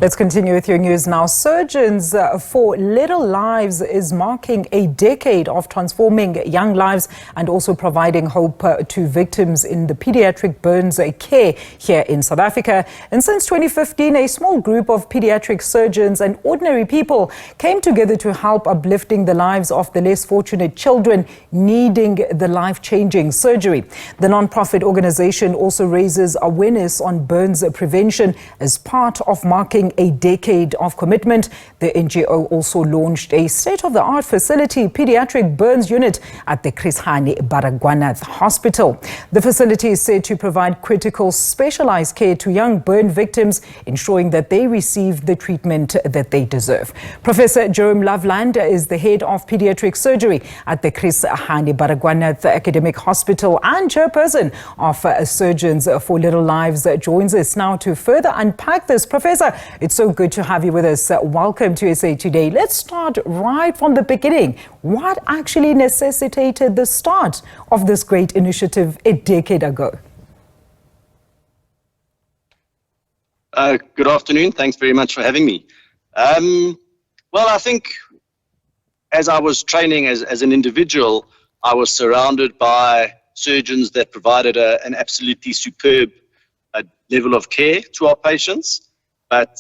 Let's continue with your news now. Surgeons for Little Lives is marking a decade of transforming young lives and also providing hope to victims in the pediatric burns care here in South Africa. And since 2015, a small group of pediatric surgeons and ordinary people came together to help uplifting the lives of the less fortunate children needing the life-changing surgery. The non-profit organization also raises awareness on burns prevention as part of marking a decade of commitment. The NGO also launched a state-of-the-art facility, Pediatric Burns Unit, at the Chris Hani Baragwanath Hospital. The facility is said to provide critical specialized care to young burn victims, ensuring that they receive the treatment that they deserve. Professor Jerome Loveland is the head of pediatric surgery at the Chris Hani Baragwanath Academic Hospital and chairperson of Surgeons for Little Lives, joins us now to further unpack this. Professor, it's so good to have you with us. Welcome to SA Today. Let's start right from the beginning. What actually necessitated the start of this great initiative a decade ago? Good afternoon. Thanks very much for having me. Well, I think as I was training as an individual, I was surrounded by surgeons that provided an absolutely superb level of care to our patients, but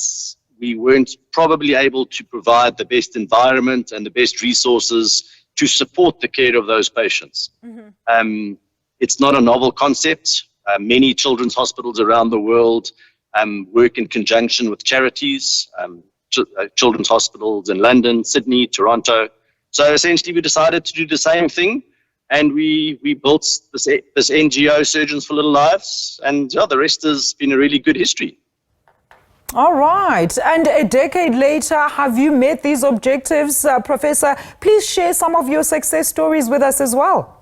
we weren't probably able to provide the best environment and the best resources to support the care of those patients. Mm-hmm. It's not a novel concept. Many children's hospitals around the world work in conjunction with charities, children's hospitals in London, Sydney, Toronto. So essentially we decided to do the same thing, and we built this NGO, Surgeons for Little Lives, and the rest has been a really good history. All right. And a decade later, have you met these objectives, Professor? Please share some of your success stories with us as well.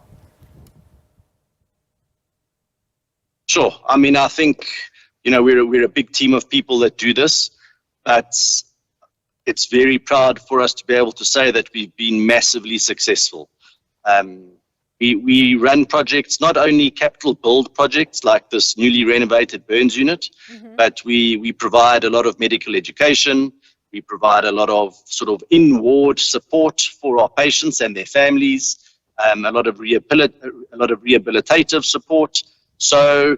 Sure. I mean, I think, we're a big team of people that do this, but it's very proud for us to be able to say that we've been massively successful. We run projects, not only capital build projects like this newly renovated Burns Unit, mm-hmm. but we provide a lot of medical education. We provide a lot of sort of in-ward support for our patients and their families, a lot of rehabilitative support. So,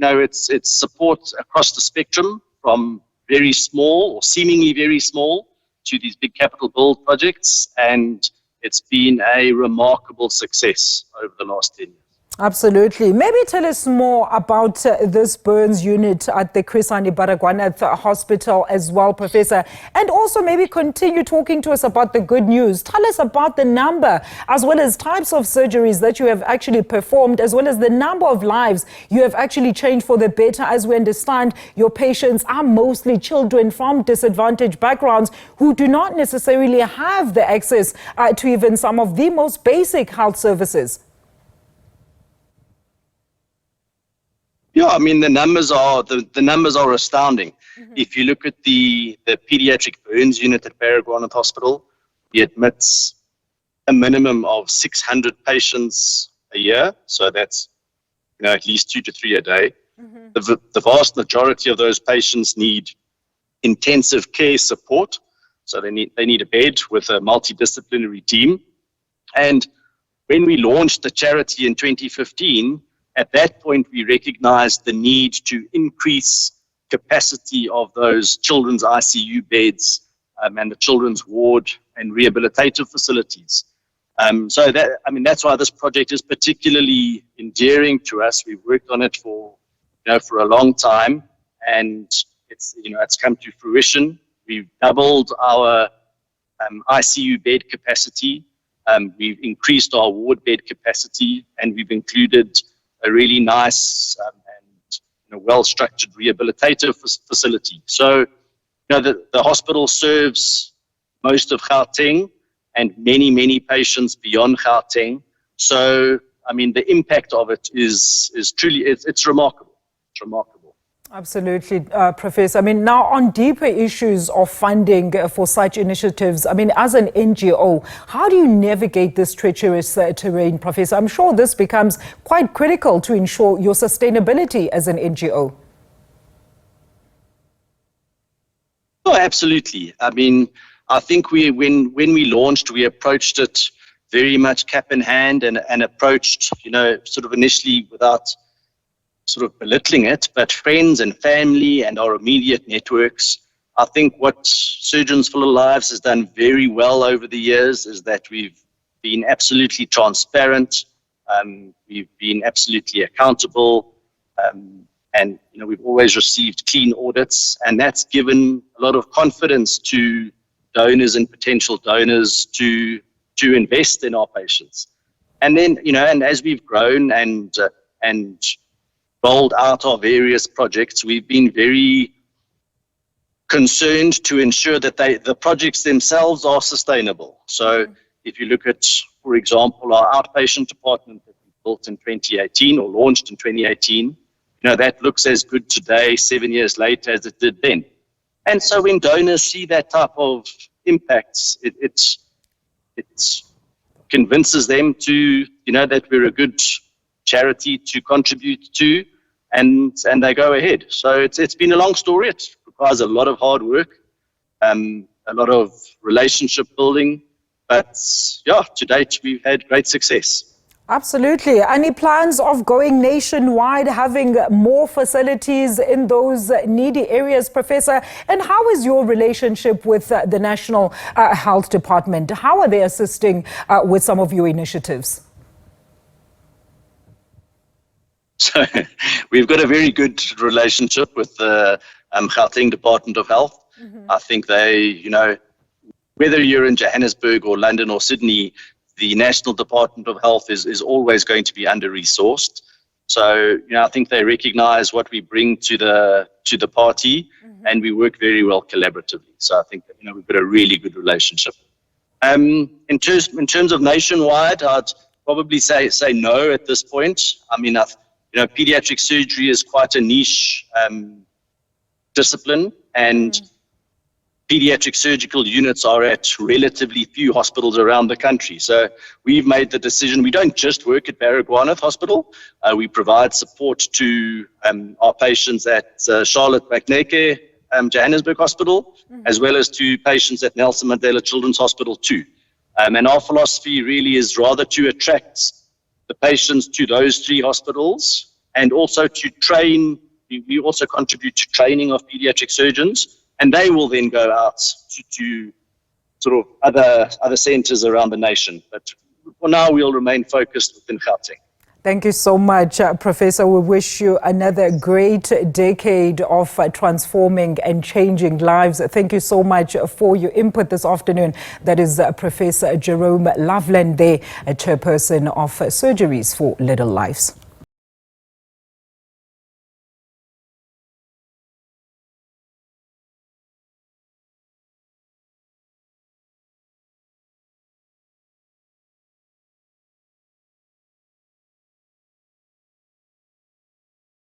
it's support across the spectrum from very small or seemingly very small to these big capital build projects, and it's been a remarkable success over the last 10 years. Absolutely. Maybe tell us more about this Burns unit at the Chris Hani Baragwanath Hospital as well, Professor. And also maybe continue talking to us about the good news. Tell us about the number as well as types of surgeries that you have actually performed, as well as the number of lives you have actually changed for the better. As we understand, your patients are mostly children from disadvantaged backgrounds who do not necessarily have the access to even some of the most basic health services. Yeah, I mean, the numbers are astounding. Mm-hmm. If you look at the Pediatric Burns Unit at Baragwanath Hospital, we admit a minimum of 600 patients a year. So that's at least 2 to 3 a day. Mm-hmm. The vast majority of those patients need intensive care support. So they need a bed with a multidisciplinary team. And when we launched the charity in 2015, at that point, we recognized the need to increase capacity of those children's ICU beds and the children's ward and rehabilitative facilities. So that's why this project is particularly endearing to us. We've worked on it for a long time, and it's come to fruition. We've doubled our ICU bed capacity. We've increased our ward bed capacity, and we've included a really nice and well-structured rehabilitative facility. So, the hospital serves most of Gauteng and many, many patients beyond Gauteng. So, I mean, the impact of it is truly, it's remarkable. It's remarkable. Absolutely, Professor. I mean, now on deeper issues of funding for such initiatives, I mean, as an NGO, how do you navigate this treacherous terrain, Professor? I'm sure this becomes quite critical to ensure your sustainability as an NGO. absolutely. I mean, I think when we launched, we approached it very much cap in hand and approached, sort of initially without sort of belittling it, but friends and family and our immediate networks. I think what Surgeons for Little Lives has done very well over the years is that we've been absolutely transparent, we've been absolutely accountable, and we've always received clean audits, and that's given a lot of confidence to donors and potential donors to invest in our patients. And then, and as we've grown and rolled out our various projects, we've been very concerned to ensure that the projects themselves are sustainable. So if you look at, for example, our outpatient department that we built in 2018 or launched in 2018, that looks as good today, 7 years later, as it did then. And so when donors see that type of impacts, it convinces them to, that we're a good charity to contribute to, and they go ahead. So it's been a long story. It requires a lot of hard work, a lot of relationship building, but to date we've had great success. Absolutely. Any plans of going nationwide, having more facilities in those needy areas, Professor? And how is your relationship with the National Health Department? How are they assisting with some of your initiatives? So we've got a very good relationship with the Gauteng Department of Health. I think they, whether you're in Johannesburg or London or Sydney, the National Department of Health is always going to be under-resourced. So, I think they recognize what we bring to the party, and we work very well collaboratively. So I think that, we've got a really good relationship. In terms of nationwide, I'd probably say no at this point. I mean, pediatric surgery is quite a niche discipline, and pediatric surgical units are at relatively few hospitals around the country. So we've made the decision, we don't just work at Baragwanath Hospital, we provide support to our patients at Charlotte Macneke Johannesburg Hospital, as well as to patients at Nelson Mandela Children's Hospital too. And our philosophy really is rather to attract the patients to those three hospitals, and also to train. We also contribute to training of pediatric surgeons, and they will then go out to sort of other centres around the nation. But for now, we'll remain focused within Gauteng. Thank you so much, Professor. We wish you another great decade of transforming and changing lives. Thank you so much for your input this afternoon. That is Professor Jerome Loveland, the Chairperson of Surgeries for Little Lives.